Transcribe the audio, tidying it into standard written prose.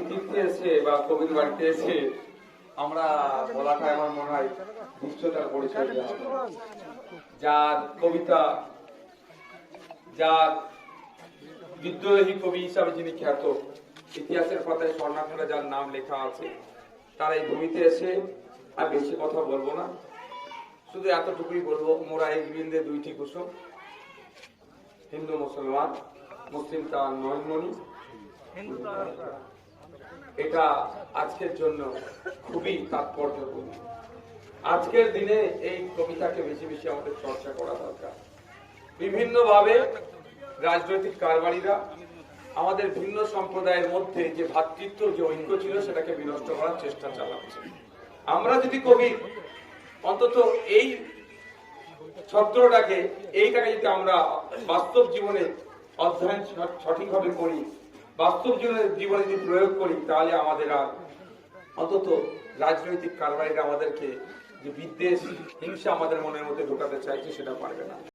তীর্থে এসে বা কবির বাড়িতে এসে আমরা বলাটা আমার মনে হয় দুষ্টতার পরিচয় দেওয়া হবে। যার কবিতা, যার বিদ্রোহী কবি হিসাবে যিনি খ্যাত, ইতিহাসের পাতায় স্বর্ণাক্ষরে যার নাম লেখা আছে, তারা এই ভূমিতে এসে আর বেশি কথা বলবো না, শুধু এতটুকুই বলবো, মোরা এক বৃন্দে দুইটি কুসুম, হিন্দু মুসলমান, মুসলিম তার নয়নমণি। এটা আজকের জন্য খুবই তাৎপর্যপূর্ণ। আজকের দিনে এই কবিতাকে বেশি বেশি আমাদের চর্চা করা দরকার। বিভিন্নভাবে রাজনৈতিক কারবারিরা আমাদের ভিন্ন সম্প্রদায়ের মধ্যে যে ভ্রাতৃত্ব, যে ঐক্য ছিল, সেটাকে বিনষ্ট করার চেষ্টা চালাচ্ছে। আমরা যদি কবি অন্তত এই ছত্রটাকে, এইটাকে যদি আমরা বাস্তব জীবনে অধ্যয়ন সঠিকভাবে করি, বাস্তব জীবনে যদি প্রয়োগ করি, তাহলে আমাদের আর অন্তত রাজনৈতিক কারবারিরা আমাদেরকে যে বিদ্বেষ, হিংসা আমাদের মনের মধ্যে ঢোকাতে চাইছে, সেটা পারবে না।